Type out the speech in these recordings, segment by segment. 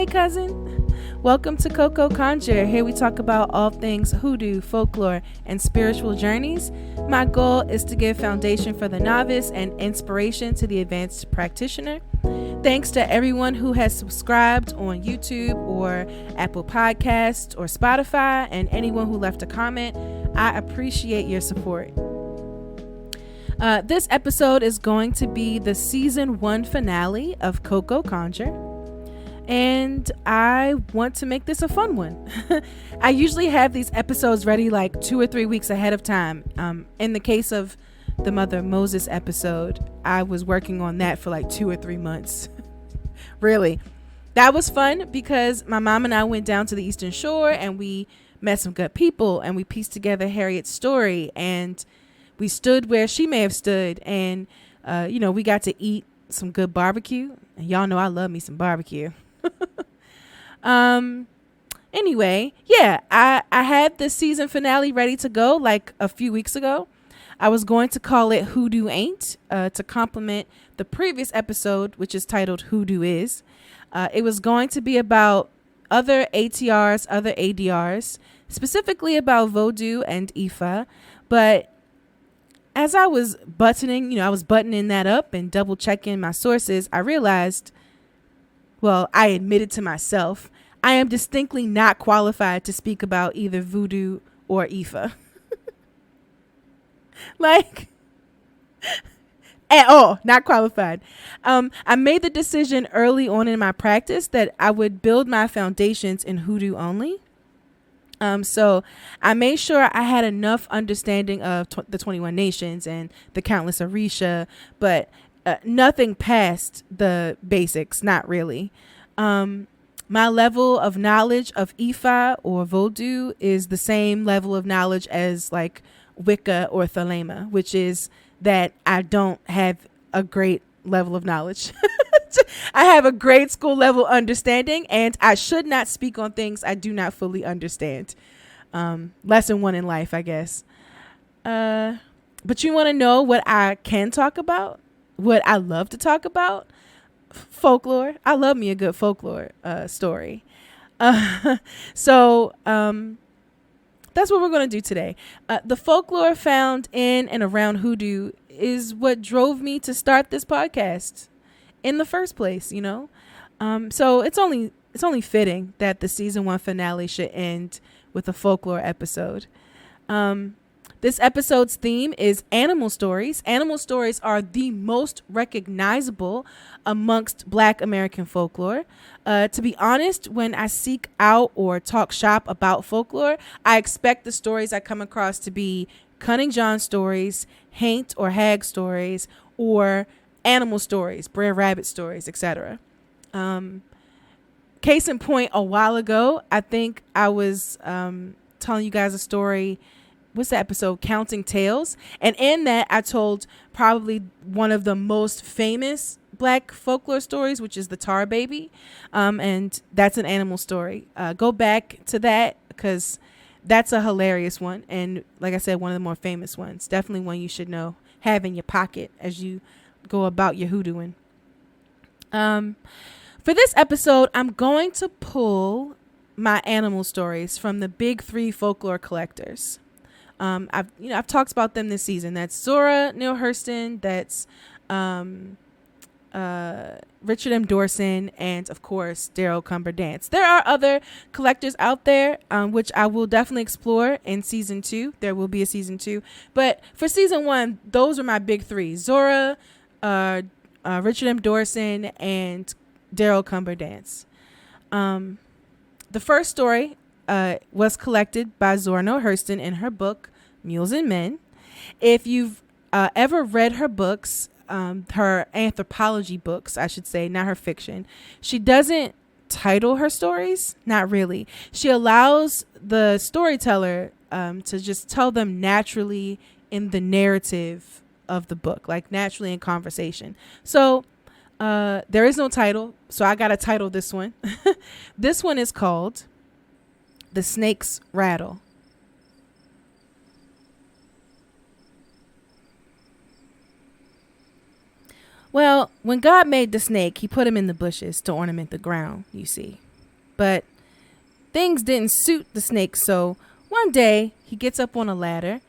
Hey cousin, welcome to CoCo Conjure. Here we talk about all things hoodoo, folklore, and spiritual journeys. My goal is to give foundation for the novice and inspiration to the advanced practitioner. Thanks to everyone who has subscribed on YouTube or Apple Podcasts or Spotify, and anyone who left a comment. I appreciate your support. This episode is going to be the season 1 finale of CoCo Conjure. And I want to make this a fun one. I usually have these episodes ready like 2 or 3 weeks ahead of time. In the case of the Mother Moses episode, I was working on that for like 2 or 3 months. Really. That was fun because my mom and I went down to the Eastern Shore and we met some good people and we pieced together Harriet's story and we stood where she may have stood and, we got to eat some good barbecue. And y'all know I love me some barbecue. Anyway, yeah, I had the season finale ready to go like a few weeks ago. I was going to call it Hoodoo Ain't to complement the previous episode, which is titled Hoodoo Is. It was going to be about other ATRs, other ADRs, specifically about Vodou and Ifa. But as I was buttoning that up and double checking my sources, I realized, I admitted to myself, I am distinctly not qualified to speak about either Voodoo or Ifa. Like, at all, not qualified. I made the decision early on in my practice that I would build my foundations in Hoodoo only. So I made sure I had enough understanding of the 21 nations and the countless Orisha, but nothing past the basics, not really. My level of knowledge of Ifa or Vodou is the same level of knowledge as like Wicca or Thelema, which is that I don't have a great level of knowledge. I have a grade school level understanding, and I should not speak on things I do not fully understand. Lesson 1 in life, I guess. But you want to know what I can talk about? What I love to talk about? Folklore. I love me a good folklore story. So that's what we're going to do today. The folklore found in and around hoodoo is what drove me to start this podcast in the first place, so it's only fitting that the season 1 finale should end with a folklore episode. This episode's theme is animal stories. Animal stories are the most recognizable amongst Black American folklore. To be honest, when I seek out or talk shop about folklore, I expect the stories I come across to be Cunning John stories, Haint or Hag stories, or animal stories, Brer Rabbit stories, etc. Case in point, a while ago, I think I was telling you guys a story. What's the episode? Counting Tales. And in that, I told probably one of the most famous Black folklore stories, which is the Tar Baby. And that's an animal story. Go back to that because that's a hilarious one. And like I said, one of the more famous ones. Definitely one you should have in your pocket as you go about your hoodooing. For this episode, I'm going to pull my animal stories from the big 3 folklore collectors. I've talked about them this season. That's Zora Neale Hurston, that's Richard M. Dorson, and of course Daryl Cumberdance. There are other collectors out there, which I will definitely explore in season 2. There will be a season 2, but for season 1, those are my big 3: Zora, Richard M. Dorson, and Daryl Cumberdance. The first story was collected by Zora Neale Hurston in her book Mules and Men. If you've ever read her books, her anthropology books, I should say, not her fiction, she doesn't title her stories. Not really. She allows the storyteller to just tell them naturally in the narrative of the book, like naturally in conversation. So there is no title, so I gotta title this one. This one is called The Snake's Rattle. Well, when God made the snake, he put him in the bushes to ornament the ground, you see. But things didn't suit the snake, so one day he gets up on a ladder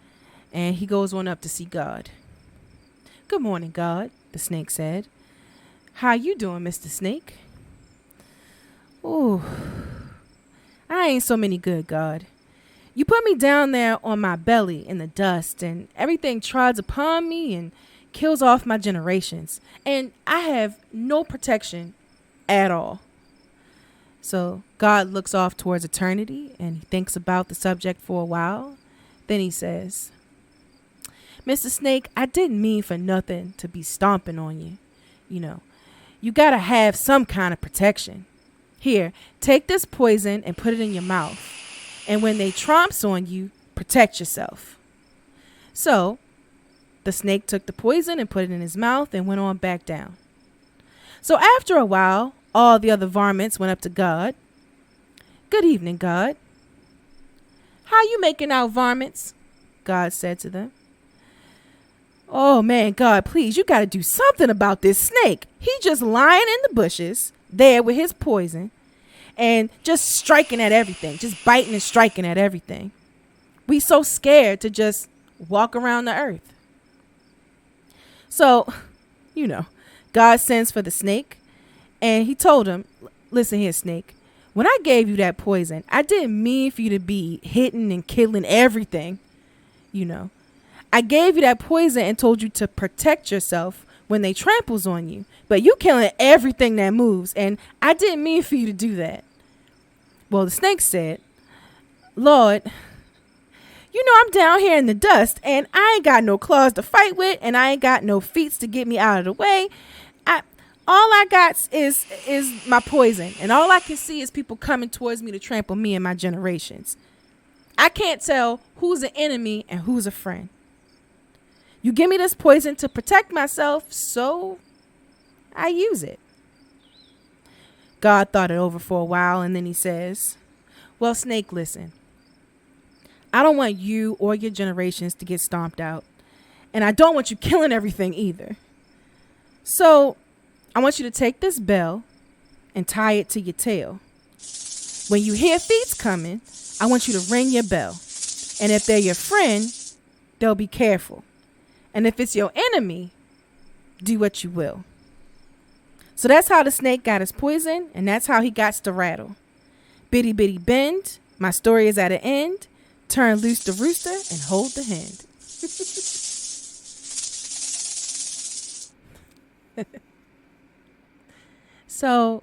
and he goes on up to see God. "Good morning, God," the snake said. "How you doing, Mr. Snake?" "Ooh, I ain't so many good, God. You put me down there on my belly in the dust, and everything trods upon me and kills off my generations. And I have no protection at all." So God looks off towards eternity and he thinks about the subject for a while. Then he says, "Mr. Snake, I didn't mean for nothing to be stomping on you. You know, you got to have some kind of protection. Here, take this poison and put it in your mouth. And when they tromps on you, protect yourself." So the snake took the poison and put it in his mouth and went on back down. So after a while, all the other varmints went up to God. "Good evening, God." "How you making out, varmints?" God said to them. "Oh man, God, please, you got to do something about this snake. He just lying in the bushes there with his poison and just striking at everything, just biting and striking at everything. We so scared to just walk around the earth." So, God sends for the snake and he told him, "Listen here, snake, when I gave you that poison, I didn't mean for you to be hitting and killing everything. I gave you that poison and told you to protect yourself when they tramples on you, but you killing everything that moves, and I didn't mean for you to do that." Well, the snake said, "Lord, I'm down here in the dust and I ain't got no claws to fight with and I ain't got no feet to get me out of the way. All I got is my poison, and all I can see is people coming towards me to trample me and my generations. I can't tell who's an enemy and who's a friend. You give me this poison to protect myself, so I use it." God thought it over for a while and then he says, "Well, snake, listen. I don't want you or your generations to get stomped out, and I don't want you killing everything either. So I want you to take this bell and tie it to your tail. When you hear feet coming, I want you to ring your bell. And if they're your friend, they'll be careful. And if it's your enemy, do what you will." So that's how the snake got his poison, and that's how he got to rattle. Bitty bitty bend, my story is at an end. Turn loose the rooster and hold the hen. So,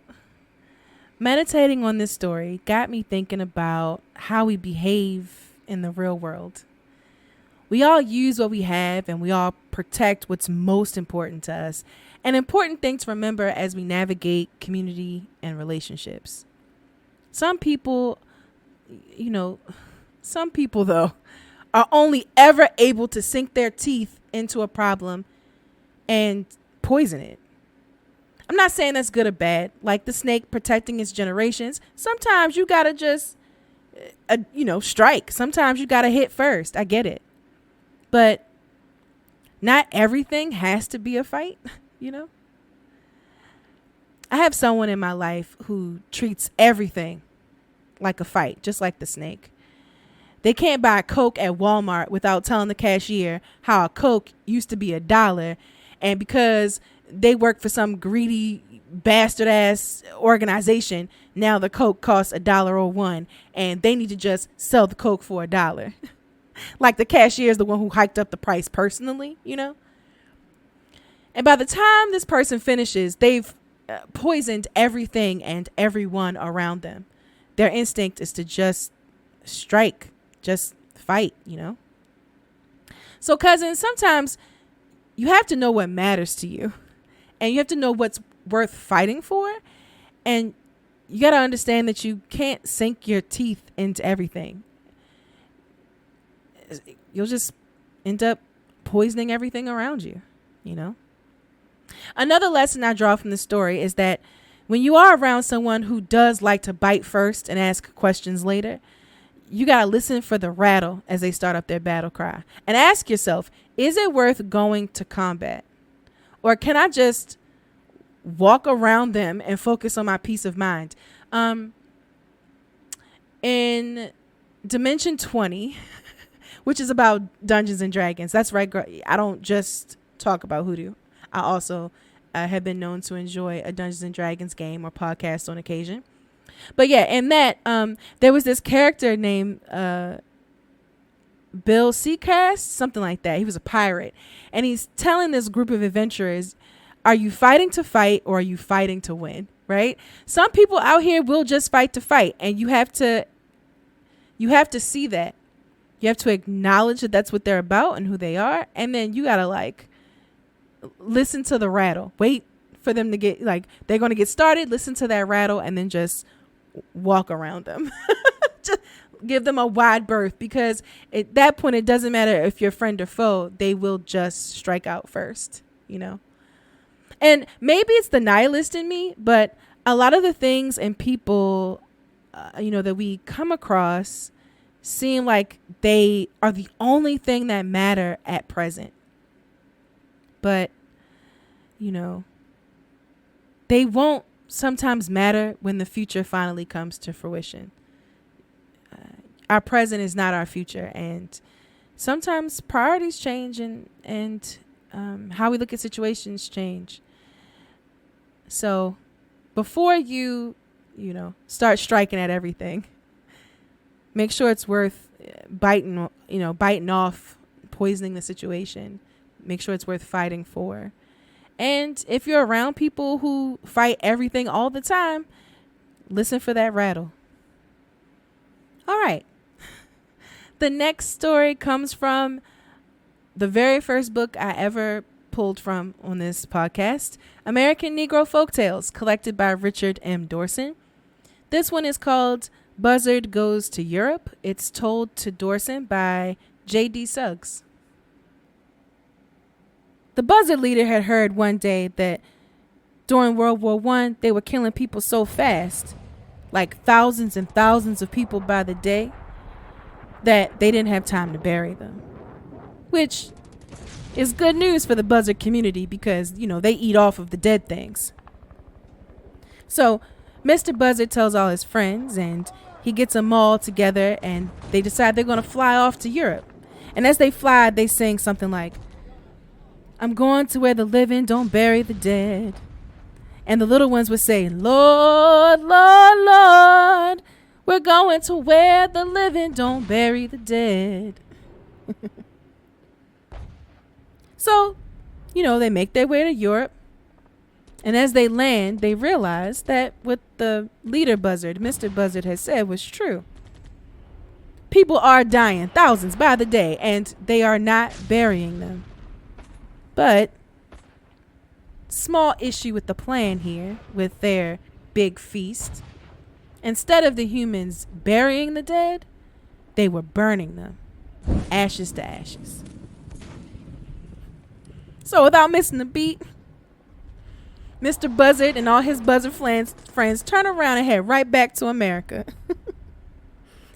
meditating on this story got me thinking about how we behave in the real world. We all use what we have and we all protect what's most important to us. An important thing to remember as we navigate community and relationships. Some people though are only ever able to sink their teeth into a problem and poison it. I'm not saying that's good or bad. Like the snake protecting its generations. Sometimes you gotta just, strike. Sometimes you gotta hit first. I get it. But not everything has to be a fight, I have someone in my life who treats everything like a fight, just like the snake. They can't buy a Coke at Walmart without telling the cashier how a Coke used to be $1. And because they work for some greedy bastard ass organization, now the Coke costs $1.01 and they need to just sell the Coke for $1. Like the cashier is the one who hiked up the price personally, And by the time this person finishes, they've poisoned everything and everyone around them. Their instinct is to just strike, just fight, So cousins, sometimes you have to know what matters to you and you have to know what's worth fighting for. And you got to understand that you can't sink your teeth into everything. You'll just end up poisoning everything around you, Another lesson I draw from the story is that when you are around someone who does like to bite first and ask questions later, you got to listen for the rattle as they start up their battle cry and ask yourself, is it worth going to combat? Or can I just walk around them and focus on my peace of mind? In Dimension 20, which is about Dungeons and Dragons. That's right, girl. I don't just talk about hoodoo. I also have been known to enjoy a Dungeons and Dragons game or podcast on occasion. But yeah, in that, there was this character named Bill Seacast, something like that. He was a pirate. And he's telling this group of adventurers, are you fighting to fight or are you fighting to win? Right? Some people out here will just fight to fight. And you have to see that. You have to acknowledge that that's what they're about and who they are. And then you got to like listen to the rattle. Wait for them to get like, they're going to get started. Listen to that rattle and then just walk around them. Just give them a wide berth, because at that point, it doesn't matter if you're friend or foe. They will just strike out first, you know? And maybe it's the nihilist in me, but a lot of the things and people, that we come across seem like they are the only thing that matter at present. But, they won't sometimes matter when the future finally comes to fruition. Our present is not our future. And sometimes priorities change and how we look at situations change. So before you start striking at everything, make sure it's worth biting off, poisoning the situation. Make sure it's worth fighting for. And if you're around people who fight everything all the time, listen for that rattle. All right. The next story comes from the very first book I ever pulled from on this podcast, American Negro Folktales, collected by Richard M. Dorson. This one is called Buzzard Goes to Europe. It's told to Dorson by J.D. Suggs. The buzzard leader had heard one day that during World War I, they were killing people so fast, like thousands and thousands of people by the day, that they didn't have time to bury them. Which is good news for the buzzard community because, they eat off of the dead things. So Mr. Buzzard tells all his friends and he gets them all together and they decide they're going to fly off to Europe. And as they fly, they sing something like, I'm going to where the living don't bury the dead. And the little ones would say, Lord, Lord, Lord, we're going to where the living don't bury the dead. So, they make their way to Europe. And as they land, they realize that what the leader buzzard, Mr. Buzzard, has said was true. People are dying, thousands by the day, and they are not burying them. But small issue with the plan here, with their big feast. Instead of the humans burying the dead, they were burning them, ashes to ashes. So without missing a beat, Mr. Buzzard and all his buzzard friends turn around and head right back to America.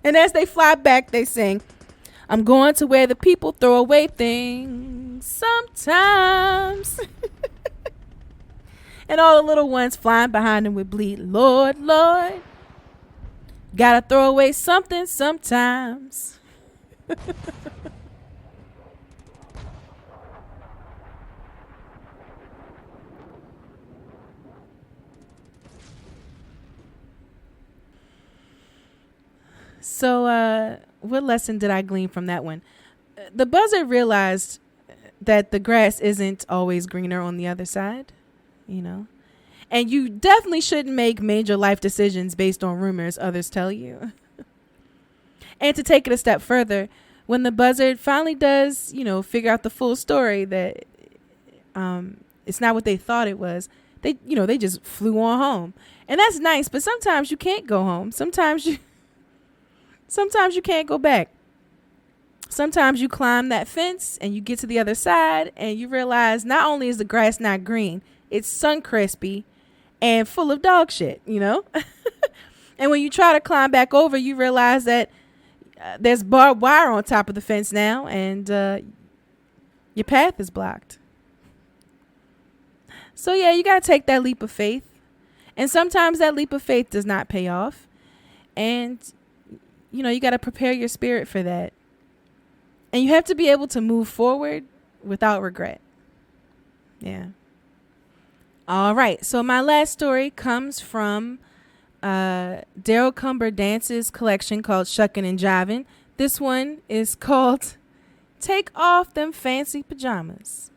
And as they fly back, they sing, I'm going to where the people throw away things sometimes. And all the little ones flying behind them would bleed, Lord, Lord, gotta throw away something sometimes. So, what lesson did I glean from that one? The buzzard realized that the grass isn't always greener on the other side, and you definitely shouldn't make major life decisions based on rumors others tell you. And to take it a step further, when the buzzard finally does, figure out the full story that it's not what they thought it was, they just flew on home. And that's nice, but sometimes you can't go home. Sometimes you can't go back. Sometimes you climb that fence and you get to the other side and you realize not only is the grass not green, it's sun crispy and full of dog shit, And when you try to climb back over, you realize that there's barbed wire on top of the fence now and your path is blocked. So yeah, you got to take that leap of faith. And sometimes that leap of faith does not pay off. And you got to prepare your spirit for that. And you have to be able to move forward without regret. Yeah. All right. So my last story comes from Daryl Cumber Dance's collection called Shuckin' and Jivin'. This one is called Take Off Them Fancy Pajamas.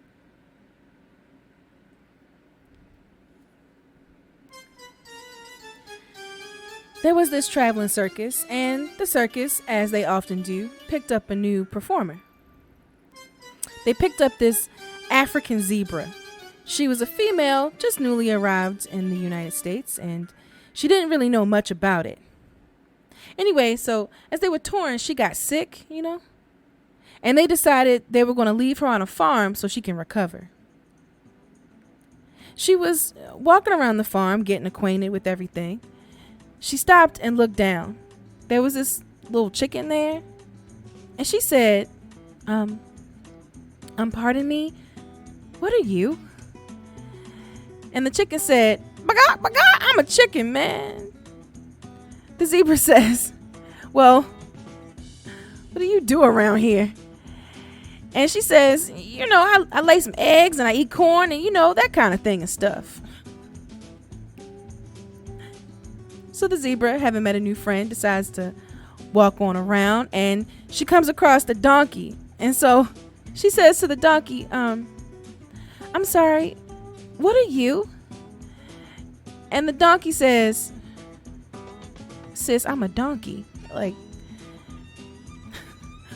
There was this traveling circus, and the circus, as they often do, picked up a new performer. They picked up this African zebra. She was a female, just newly arrived in the United States, and she didn't really know much about it. Anyway, so as they were touring, she got sick, and they decided they were going to leave her on a farm so she can recover. She was walking around the farm, getting acquainted with everything. She stopped and looked down. There was this little chicken there. And she said, pardon me, what are you? And the chicken said, "Baga, baga, I'm a chicken, man." The zebra says, "Well, what do you do around here?" And she says, I lay some eggs and I eat corn and, that kind of thing and stuff. So the zebra, having met a new friend, decides to walk on around, and she comes across the donkey. And so she says to the donkey, I'm sorry, what are you? And the donkey says, "Sis, I'm a donkey."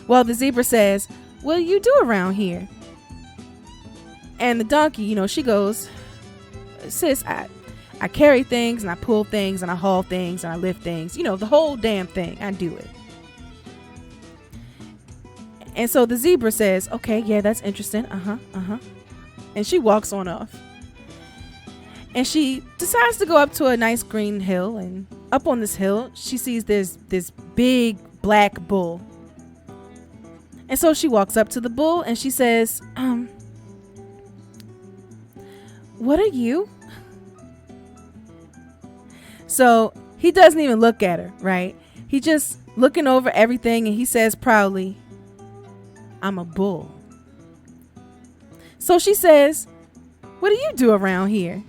Well, the zebra says, "What do you do around here?" And the donkey, she goes, "Sis, I carry things and I pull things and I haul things and I lift things. The whole damn thing. I do it." And so the zebra says, "Okay, yeah, that's interesting. And she walks on off. And she decides to go up to a nice green hill. And up on this hill, she sees this big black bull. And so she walks up to the bull and she says, "What are you?" So he doesn't even look at her, right? He just looking over everything, and he says proudly, "I'm a bull." So she says, "What do you do around here?"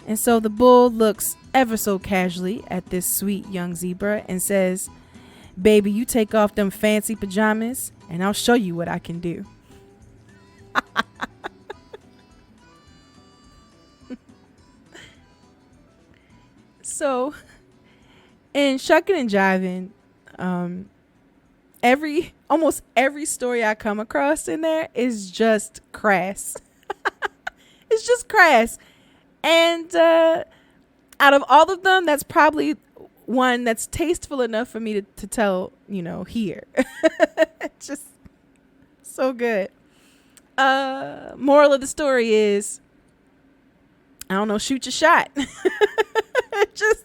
And so the bull looks ever so casually at this sweet young zebra and says, "Baby, you take off them fancy pajamas and I'll show you what I can do." So, in Shuckin' and Jivin', almost every story I come across in there is just crass. It's just crass. And out of all of them, that's probably one that's tasteful enough for me to tell, here. Just so good. Moral of the story is, I don't know, shoot your shot. Just,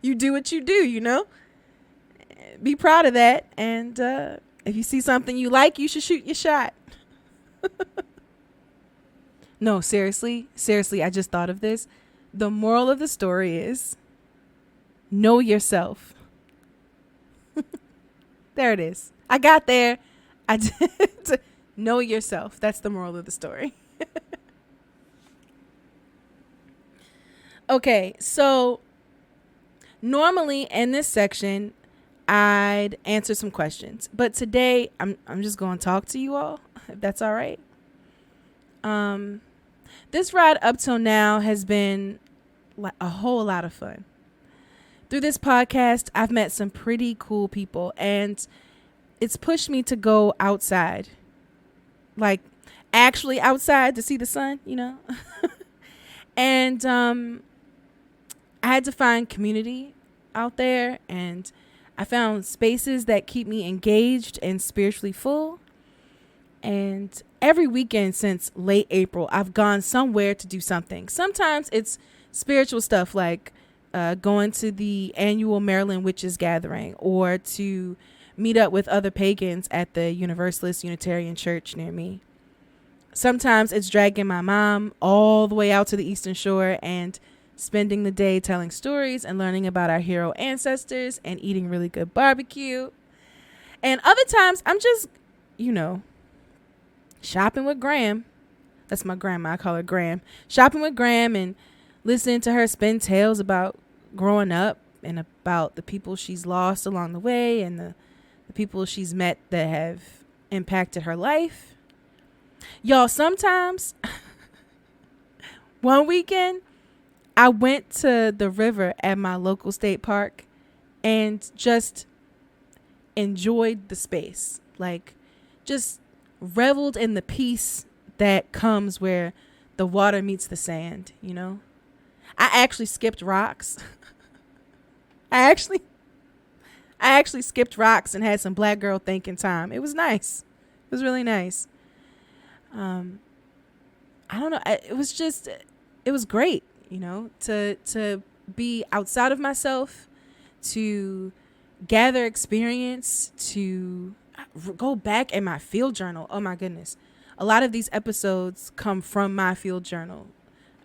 you do what you do, Be proud of that. And if you see something you like, you should shoot your shot. No, seriously, I just thought of this. The moral of the story is, know yourself. There it is. I got there. I did. Know yourself. That's the moral of the story. Okay, so normally in this section, I'd answer some questions. But today, I'm just going to talk to you all, if that's all right. This ride up till now has been a whole lot of fun. Through this podcast, I've met some pretty cool people, and it's pushed me to go outside. Like, actually outside to see the sun, And I had to find community out there, and I found spaces that keep me engaged and spiritually full. And every weekend since late April, I've gone somewhere to do something. Sometimes it's spiritual stuff, like going to the annual Maryland Witches Gathering, or to meet up with other pagans at the Universalist Unitarian Church near me. Sometimes it's dragging my mom all the way out to the Eastern Shore and spending the day telling stories and learning about our hero ancestors and eating really good barbecue. And other times I'm just, shopping with Graham. That's my grandma. I call her Graham. Shopping with Graham and listening to her spin tales about growing up and about the people she's lost along the way and the people she's met that have impacted her life. Y'all, sometimes one weekend I went to the river at my local state park and just enjoyed the space. Like, just reveled in the peace that comes where the water meets the sand, I actually skipped rocks. I actually skipped rocks and had some black girl thinking time. It was nice. It was really nice. I don't know. It was great, to be outside of myself, to gather experience, to go back in my field journal. Oh my goodness. A lot of these episodes come from my field journal.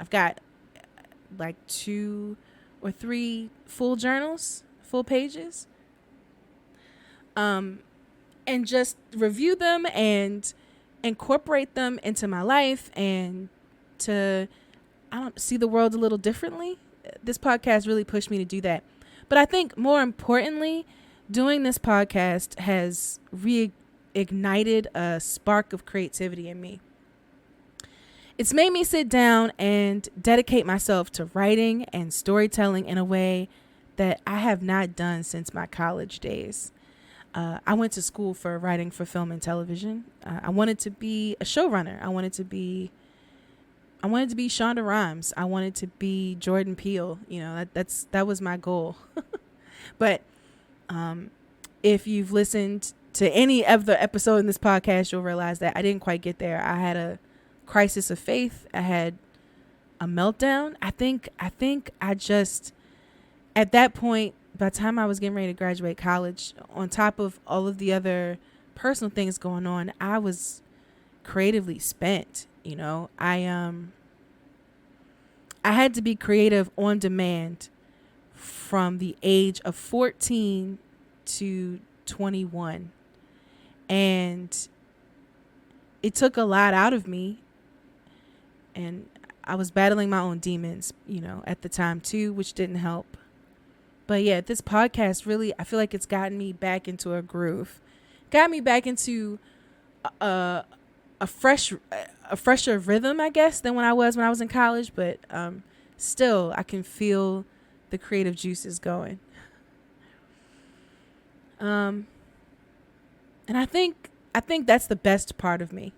I've got like 2 or 3 full journals, full pages. And just review them and incorporate them into my life and to see the world a little differently. This podcast really pushed me to do that. But I think more importantly, doing this podcast has reignited a spark of creativity in me. It's made me sit down and dedicate myself to writing and storytelling in a way that I have not done since my college days. I went to school for writing for film and television. I wanted to be a showrunner. I wanted to be Shonda Rhimes. I wanted to be Jordan Peele. That was my goal. But if you've listened to any of the episode in this podcast, you'll realize that I didn't quite get there. I had a crisis of faith. I had a meltdown. I think I just, at that point, by the time I was getting ready to graduate college, on top of all of the other personal things going on, I was creatively spent. I had to be creative on demand from the age of 14 to 21. And it took a lot out of me. And I was battling my own demons, at the time too, which didn't help. But yeah, this podcast really, I feel like it's gotten me back into a groove. Got me back into a fresher rhythm, I guess, than when I was in college. But still, I can feel the creative juices going. And I think that's the best part of me.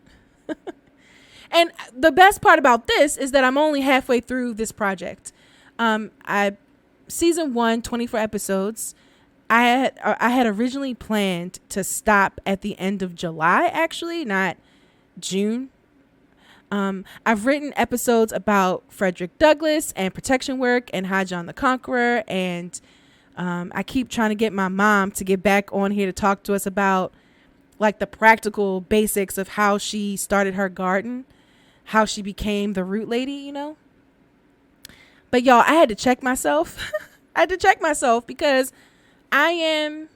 And the best part about this is that I'm only halfway through this project. Season 1, 24 episodes. I had originally planned to stop at the end of July, actually, not June. I've written episodes about Frederick Douglass and protection work and High John the Conqueror. And I keep trying to get my mom to get back on here to talk to us about like the practical basics of how she started her garden, how she became the root lady, But y'all, I had to check myself. Because I'm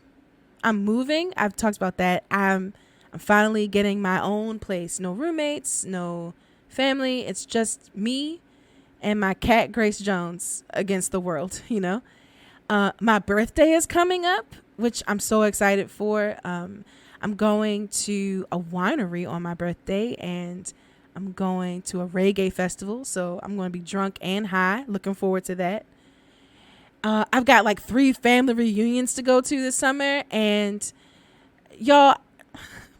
moving. I've talked about that. I'm finally getting my own place. No roommates, no family. It's just me and my cat, Grace Jones, against the world, My birthday is coming up, which I'm so excited for. I'm going to a winery on my birthday and I'm going to a reggae festival. So I'm going to be drunk and high. Looking forward to that. I've got like 3 family reunions to go to this summer. And y'all,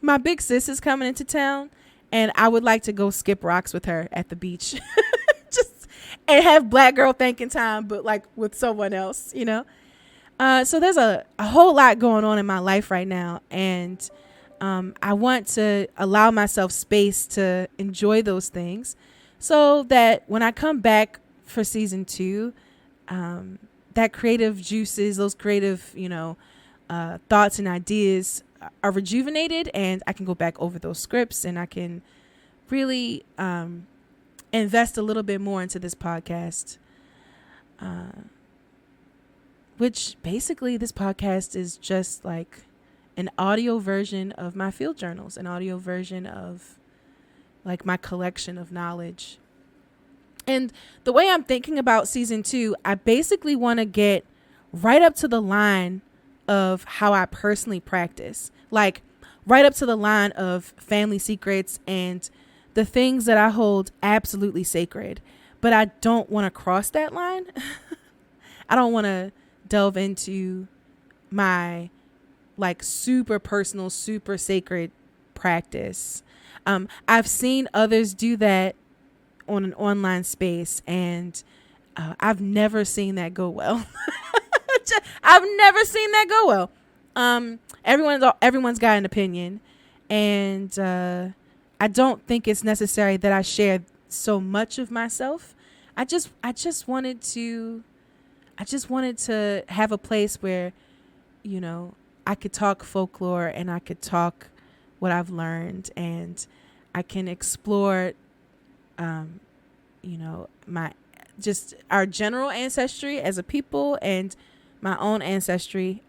my big sis is coming into town and I would like to go skip rocks with her at the beach. And have black girl thinking time, but like with someone else, So there's a whole lot going on in my life right now. And I want to allow myself space to enjoy those things so that when I come back for season 2, that creative juices, those creative, thoughts and ideas are rejuvenated and I can go back over those scripts and I can really invest a little bit more into this podcast. which basically this podcast is just like an audio version of my field journals, an audio version of like my collection of knowledge. And the way I'm thinking about season 2, I basically want to get right up to the line of how I personally practice, like right up to the line of family secrets and the things that I hold absolutely sacred. But I don't want to cross that line. I don't want to delve into my like super personal, super sacred practice. I've seen others do that on an online space, and I've never seen that go well. I've never seen that go well. Everyone's got an opinion, and I don't think it's necessary that I share so much of myself. I just wanted to have a place where, you know, I could talk folklore and I could talk what I've learned, and I can explore you know, our general ancestry as a people and my own ancestry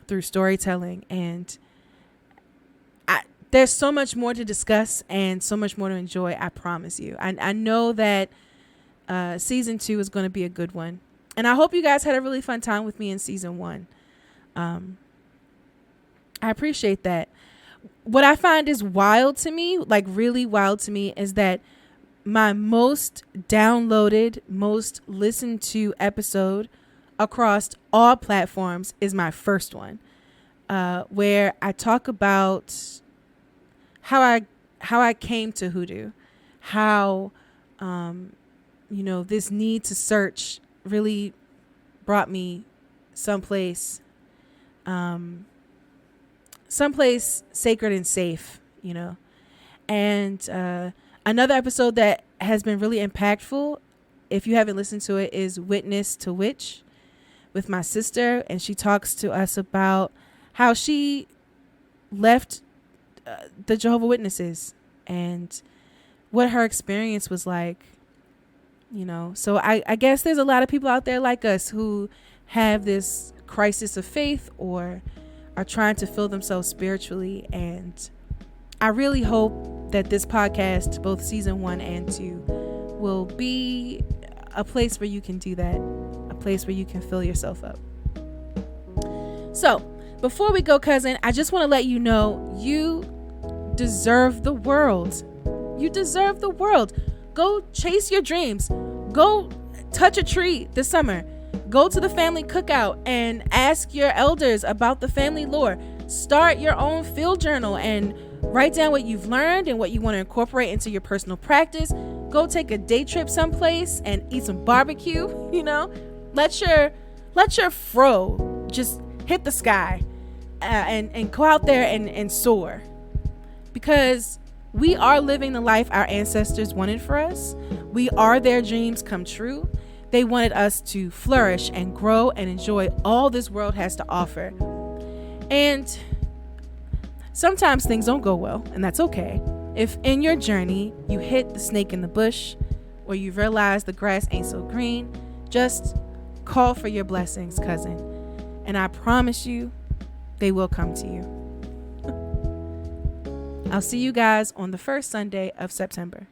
through storytelling. And there's so much more to discuss and so much more to enjoy, I promise you. I know that season 2 is going to be a good one. And I hope you guys had a really fun time with me in season 1. I appreciate that. What I find is wild to me, like really wild to me, is that my most downloaded, most listened to episode across all platforms is my first one, where I talk about how I came to hoodoo, how you know, this need to search really brought me someplace sacred and safe, you know. And another episode that has been really impactful, if you haven't listened to it, is Witness to Witch with my sister. And she talks to us about how she left the Jehovah's Witnesses and what her experience was like, you know. So I guess there's a lot of people out there like us who have this crisis of faith or are trying to fill themselves spiritually. And I really hope that this podcast, both season 1 and 2, will be a place where you can do that, a place where you can fill yourself up. So before we go, cousin, I just want to let you know you deserve the world. You deserve the world. Go chase your dreams. Go touch a tree this summer. Go to the family cookout and ask your elders about the family lore. Start your own field journal and write down what you've learned and what you want to incorporate into your personal practice. Go take a day trip someplace and eat some barbecue, you know. Let your fro just hit the sky and go out there and soar. Because we are living the life our ancestors wanted for us. We are their dreams come true. They wanted us to flourish and grow and enjoy all this world has to offer. And sometimes things don't go well, and that's okay. If in your journey you hit the snake in the bush or you realize the grass ain't so green, just call for your blessings, cousin. And I promise you, they will come to you. I'll see you guys on the first Sunday of September.